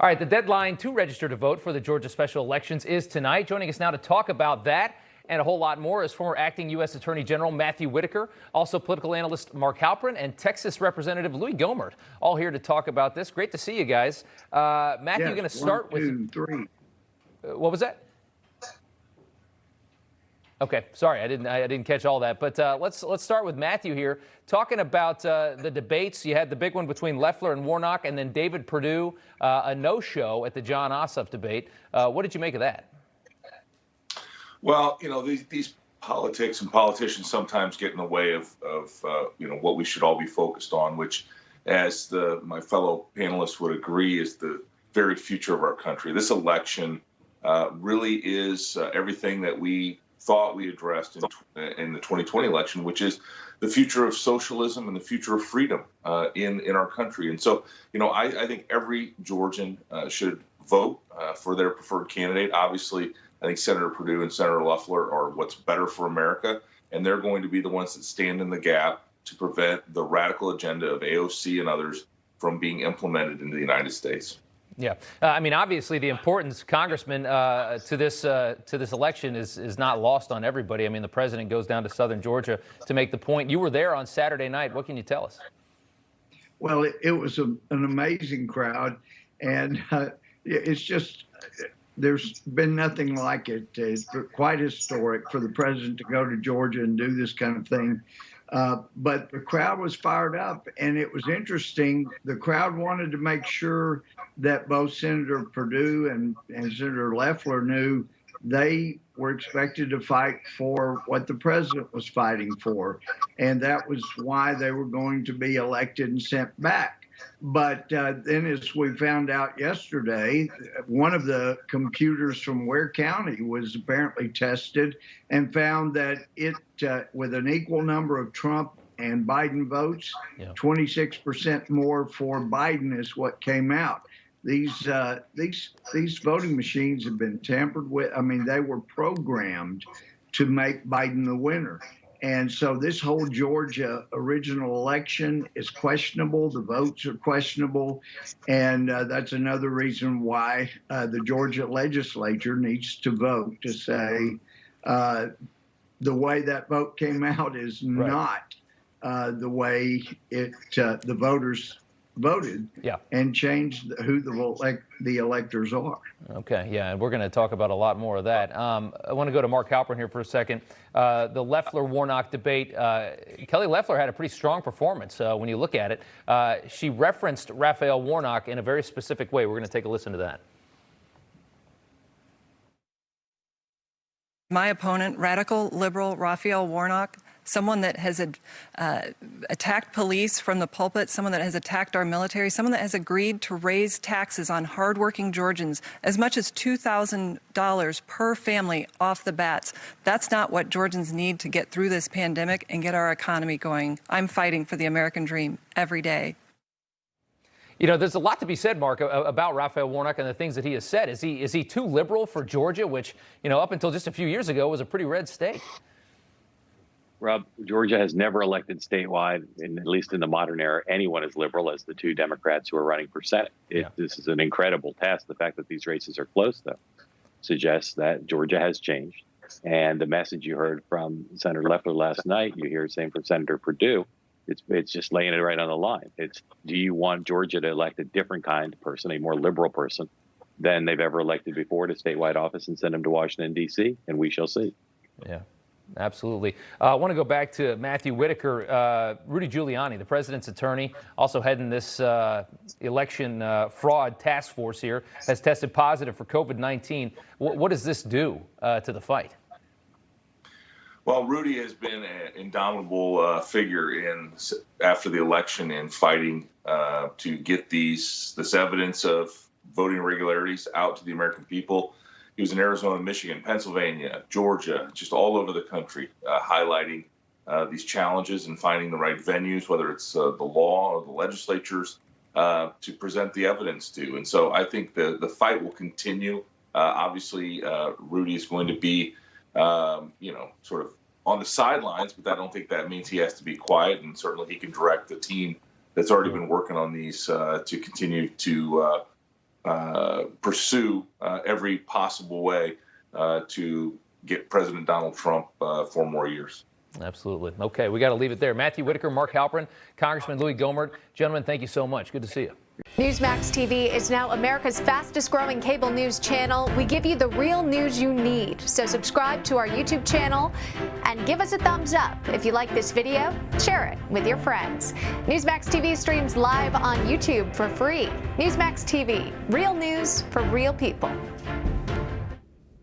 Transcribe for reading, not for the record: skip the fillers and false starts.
All right, the deadline to register to vote for the Georgia special elections is tonight. Joining us now to talk about that and a whole lot more is former acting U.S. Attorney General Matthew Whitaker, also political analyst Mark Halperin, and Texas Representative Louie Gohmert, all here to talk about this. Great to see you guys. Matthew, yes, going to start with 1, 2, 3. What was that? Okay, sorry, I didn't catch all that. But let's start with Matthew here, talking about the debates. You had the big one between Loeffler and Warnock, and then David Perdue, a no-show at the John Ossoff debate. What did you make of that? Well, these politics and politicians sometimes get in the way of what we should all be focused on, which, as my fellow panelists would agree, is the very future of our country. This election really is everything that we thought we addressed in the 2020 election, which is the future of socialism and the future of freedom in our country. And so, I think every Georgian should vote for their preferred candidate. Obviously, I think Senator Perdue and Senator Loeffler are what's better for America, and they're going to be the ones that stand in the gap to prevent the radical agenda of AOC and others from being implemented in the United States. Yeah, I mean, obviously, the importance, Congressman, to this election is not lost on everybody. I mean, the president goes down to southern Georgia to make the point. You were there on Saturday night. What can you tell us? Well, it was an amazing crowd, and it's just there's been nothing like it. It's quite historic for the president to go to Georgia and do this kind of thing. But the crowd was fired up, and it was interesting. The crowd wanted to make sure that both Senator Perdue and Senator Loeffler knew they were expected to fight for what the president was fighting for. And that was why they were going to be elected and sent back. But then, as we found out yesterday, one of the computers from Ware County was apparently tested and found that it, with an equal number of Trump and Biden votes, 26% more for Biden is what came out. These voting machines have been tampered with. I mean, they were programmed to make Biden the winner. And so this whole Georgia original election is questionable. The votes are questionable. And that's another reason why the Georgia legislature needs to vote to say the way that vote came out is not the way the voters voted and changed who the electors are. Okay, yeah, and we're going to talk about a lot more of that. I want to go to Mark Halperin here for a second. The Loeffler-Warnock debate, Kelly Loeffler had a pretty strong performance when you look at it. She referenced Raphael Warnock in a very specific way. We're going to take a listen to that. My opponent, radical liberal Raphael Warnock, someone that has attacked police from the pulpit, someone that has attacked our military, someone that has agreed to raise taxes on hardworking Georgians as much as $2,000 per family off the bats. That's not what Georgians need to get through this pandemic and get our economy going. I'm fighting for the American dream every day. You know, there's a lot to be said, Mark, about Raphael Warnock and the things that he has said. Is he too liberal for Georgia, which, up until just a few years ago was a pretty red state? Rob, Georgia has never elected statewide, at least in the modern era, anyone as liberal as the two Democrats who are running for Senate. This is an incredible task. The fact that these races are close, though, suggests that Georgia has changed. And the message you heard from Senator Loeffler last night, you hear the same from Senator Perdue. It's just laying it right on the line. Do you want Georgia to elect a different kind of person, a more liberal person than they've ever elected before to statewide office and send them to Washington, D.C.? And we shall see. Yeah. Absolutely. I want to go back to Matthew Whitaker. Rudy Giuliani, the president's attorney, also heading this election fraud task force here, has tested positive for COVID-19. What does this do to the fight? Well, Rudy has been an indomitable figure after the election in fighting to get this evidence of voting irregularities out to the American people. He was in Arizona, Michigan, Pennsylvania, Georgia, just all over the country, highlighting these challenges and finding the right venues, whether it's the law or the legislatures, to present the evidence to. And so I think the fight will continue. Obviously, Rudy is going to be, sort of on the sidelines, but I don't think that means he has to be quiet. And certainly he can direct the team that's already been working on these to continue to pursue every possible way to get President Donald Trump 4 more years. Absolutely. Okay, we got to leave it there. Matthew Whitaker, Mark Halperin, Congressman Louie Gohmert. Gentlemen, thank you so much. Good to see you. Newsmax TV is now America's fastest growing cable news channel. We give you the real news you need. So subscribe to our YouTube channel and give us a thumbs up. If you like this video, share it with your friends. Newsmax TV streams live on YouTube for free. Newsmax TV, real news for real people.